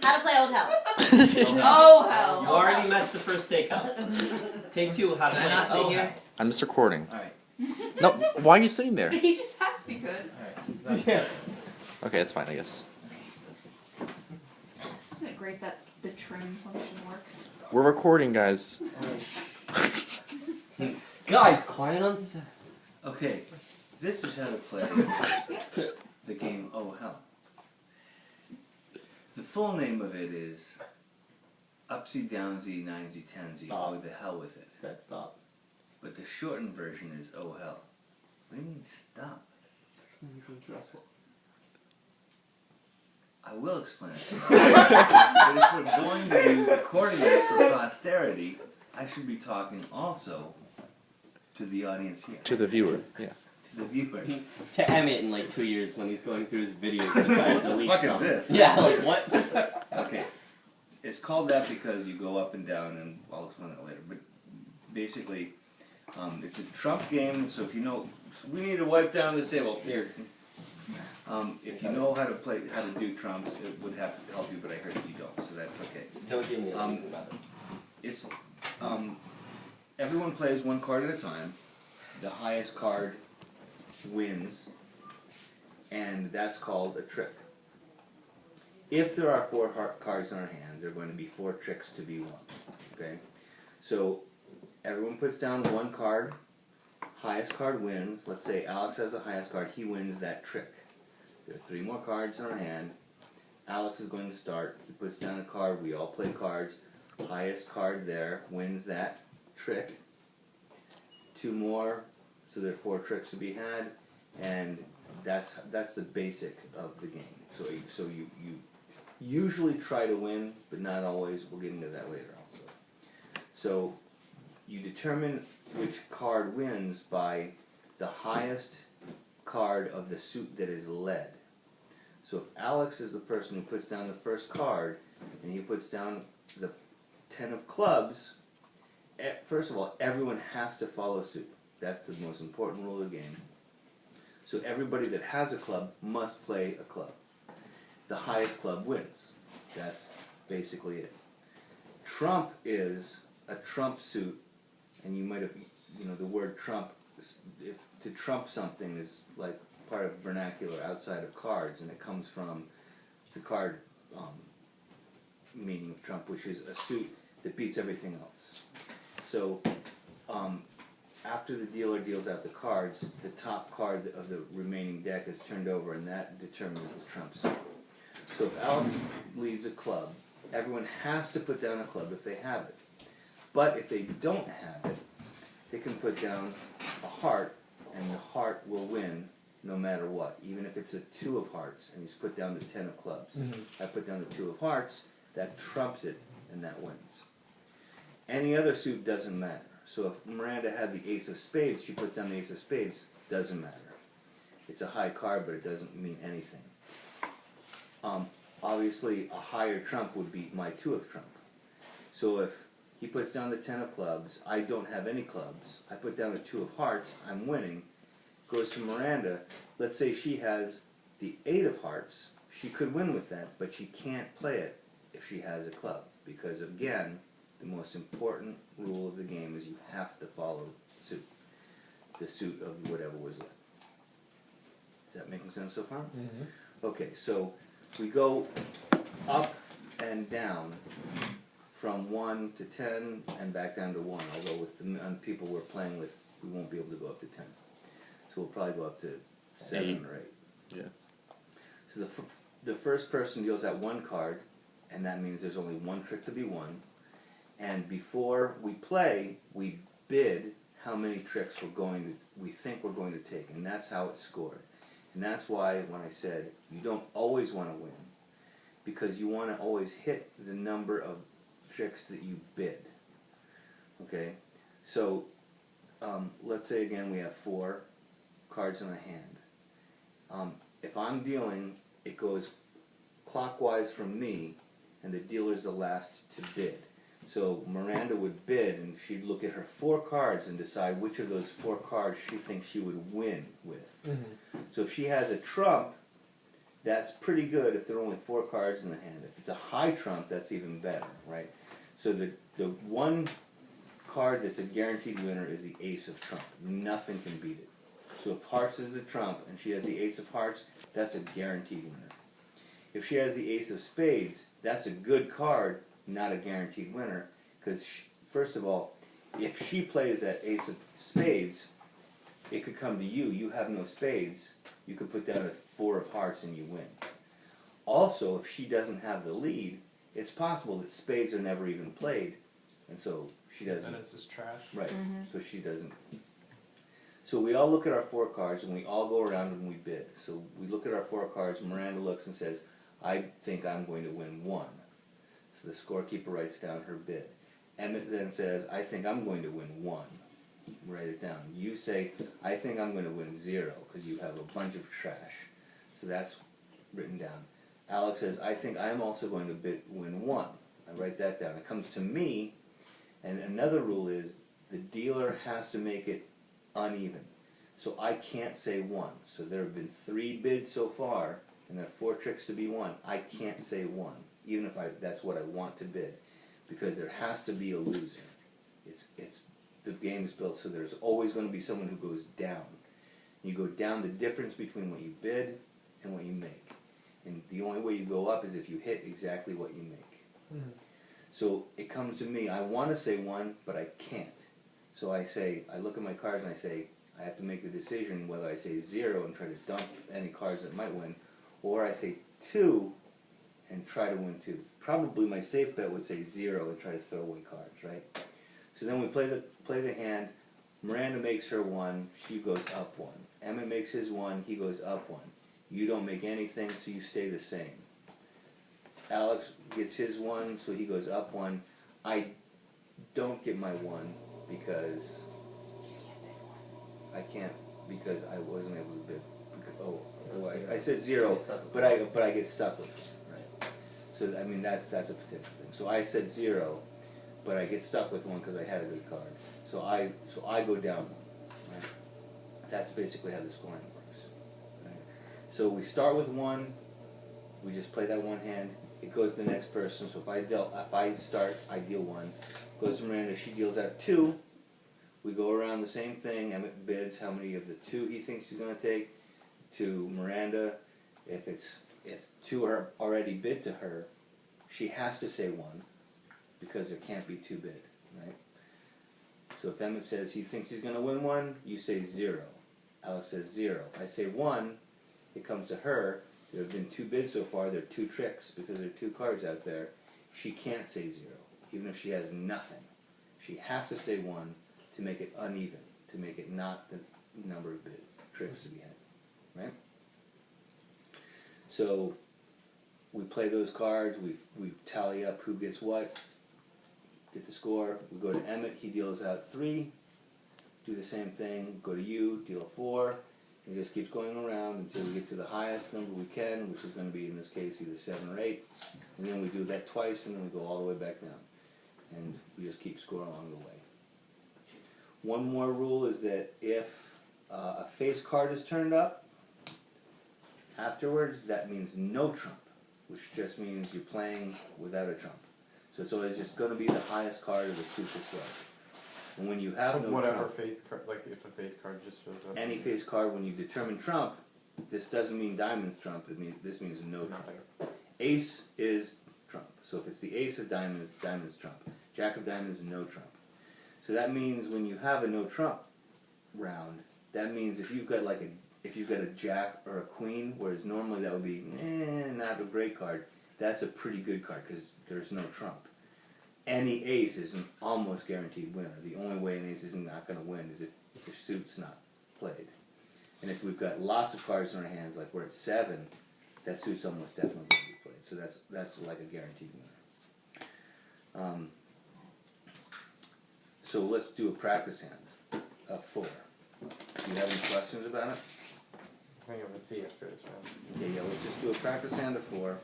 How to play Old Hell. Oh, hell. You already messed the first take up. Take two, how to Can I play not sit Oh here? Hell. I'm just recording. Alright. No, why are you sitting there? He just has to be good. Alright. Yeah. Okay, it's fine, I guess. Isn't it great that the trim function works? We're recording, guys. Guys, quiet on set. Okay, this is how to play the game Oh Hell. The full name of it is Upsy Downsy Ninesy Tensy. Stop. Oh, the hell with it. Good, stop. But the shortened version is Oh Hell. What do you mean stop? 6 minutes to wrestle. I will explain it. But if we're going to be recording this for posterity, I should be talking also to the audience here, To the viewer, yeah. to the viewer. To Emmett in like 2 years when he's going through his videos to try to delete What the fuck is something. this? Yeah, like what? Okay, it's called that because you go up and down, and I'll explain that later. But basically, it's a trump game. So if you know, we need to wipe down this table here. If you know how to play, how to do trumps, it would have to help you. But I heard you don't, so that's okay. Don't give me a reason about it. It's everyone plays one card at a time. The highest card wins, and that's called a trick. If there are 4 cards in our hand, there are going to be 4 tricks to be won. Okay, so everyone puts down one card. Highest card wins. Let's say Alex has the highest card. He wins that trick. There are 3 more cards in our hand. Alex is going to start. He puts down a card. We all play cards. Highest card there wins that trick. 2 more. So there are 4 tricks to be had, and that's the basic of the game. So you usually try to win, but not always. We'll get into that later also. So you determine which card wins by the highest card of the suit that is led. So if Alex is the person who puts down the first card, and he puts down the 10 of clubs, first of all, everyone has to follow suit. That's the most important rule of the game. So everybody that has a club must play a club. The highest club wins. That's basically it. Trump is a trump suit, and you might have, the word trump, if to trump something is like part of vernacular outside of cards, and it comes from the card meaning of trump, which is a suit that beats everything else. So after the dealer deals out the cards, the top card of the remaining deck is turned over, and that determines the trump suit. So if Alex leads a club, everyone has to put down a club if they have it. But if they don't have it, they can put down a heart, and the heart will win no matter what. Even if it's a 2 of hearts, and he's put down the 10 of clubs. I put down the 2 of hearts, that trumps it, and that wins. Any other suit doesn't matter. So if Miranda had the ace of spades, she puts down the ace of spades, doesn't matter. It's a high card, but it doesn't mean anything. Obviously, a higher trump would beat my 2 of trump. So if he puts down the 10 of clubs, I don't have any clubs, I put down the 2 of hearts, I'm winning. Goes to Miranda, let's say she has the 8 of hearts, she could win with that, but she can't play it if she has a club. Because again, the most important rule of the game is you have to follow suit. The suit of whatever was led. Is that making sense so far? Okay, so we go up and down from 1 to 10 and back down to 1, although with the people we're playing with, we won't be able to go up to 10. So we'll probably go up to 7 or 8. Yeah. So the first person deals out 1 card, and that means there's only 1 trick to be won. And before we play, we bid how many tricks we think we're going to take, and that's how it's scored. And that's why when I said you don't always want to win, because you want to always hit the number of tricks that you bid. Okay? So let's say again we have 4 cards in a hand. If I'm dealing, it goes clockwise from me, and the dealer's the last to bid. So Miranda would bid, and she'd look at her 4 cards and decide which of those 4 cards she thinks she would win with. So if she has a trump, that's pretty good if there are only 4 cards in the hand. If it's a high trump, that's even better, right? So the one card that's a guaranteed winner is the ace of trump. Nothing can beat it. So if hearts is the trump and she has the ace of hearts, that's a guaranteed winner. If she has the ace of spades, that's a good card, not a guaranteed winner, because first of all, if she plays that ace of spades, it could come to you. You have no spades. You could put down a 4 of hearts and you win. Also, if she doesn't have the lead, it's possible that spades are never even played, and so she doesn't. And it's just trash. Right. So she doesn't. So we all look at our 4 cards and we all go around and we bid. So we look at our 4 cards. Miranda looks and says, "I think I'm going to win 1." So the scorekeeper writes down her bid. Emmett then says, "I think I'm going to win 1." Write it down. You say, "I think I'm going to win 0," because you have a bunch of trash. So that's written down. Alex says, "I think I'm also going to win 1." I write that down. It comes to me, and another rule is the dealer has to make it uneven. So I can't say 1. So there have been 3 bids so far, and there are 4 tricks to be won. I can't say 1, even if that's what I want to bid, because there has to be a loser. It's the game is built so there's always going to be someone who goes down. You go down the difference between what you bid and what you make. And the only way you go up is if you hit exactly what you make. So it comes to me, I want to say 1, but I can't. So I look at my cards and I say, I have to make the decision whether I say 0 and try to dump any cards that might win, or I say 2 and try to win 2. Probably my safe bet would say 0 and try to throw away cards, right? So then we play the hand. Miranda makes her 1, she goes up 1. Emmett makes his 1, he goes up 1. You don't make anything, so you stay the same. Alex gets his 1, so he goes up 1. I don't get my 1 because I can't, because I wasn't able to bid. I said 0, but I get stuck with it, right? So I mean that's a potential thing. So I said 0, but I get stuck with 1 because I had a good card. So I go down 1. Right? That's basically how the scoring works. Right? So we start with 1. We just play that 1 hand. It goes to the next person. So if I start, I deal 1. Goes to Miranda. She deals out 2. We go around the same thing. Emmett bids how many of the 2 he thinks he's going to take to Miranda. If 2 are already bid to her, she has to say 1 because there can't be 2 bid, right? So if Emmett says he thinks he's going to win 1, you say 0. Alex says 0. I say 1. It comes to her. There have been 2 bids so far. There are 2 tricks because there are 2 cards out there. She can't say 0, even if she has nothing. She has to say 1 to make it uneven, to make it not the number of tricks to be had, right? So we play those cards. We tally up who gets what. Get the score. We go to Emmett. He deals out 3. Do the same thing. Go to you. Deal 4. It just keeps going around until we get to the highest number we can, which is going to be, in this case, either 7 or 8. And then we do that twice, and then we go all the way back down. And we just keep scoring along the way. One more rule is that if a face card is turned up, afterwards, that means no trump, which just means you're playing without a trump. So it's always just going to be the highest card of the super slug. And when you have no whatever trump, face card, like if a face card just shows up. any face card, when you determine trump, this doesn't mean diamonds trump. This means no trump. Nothing. Ace is trump. So if it's the ace of diamonds, diamonds trump. Jack of diamonds, no trump. So that means when you have a no trump round, that means if you've got a jack or a queen, whereas normally that would be not a great card, that's a pretty good card because there's no trump. Any ace is an almost guaranteed winner. The only way an ace is not going to win is if the suit's not played. And if we've got lots of cards in our hands, like we're at 7, that suit's almost definitely going to be played. So that's like a guaranteed winner. So let's do a practice hand of 4. Do you have any questions about it? I think I'm gonna see after this round. Yeah, let's just do a practice hand of 4.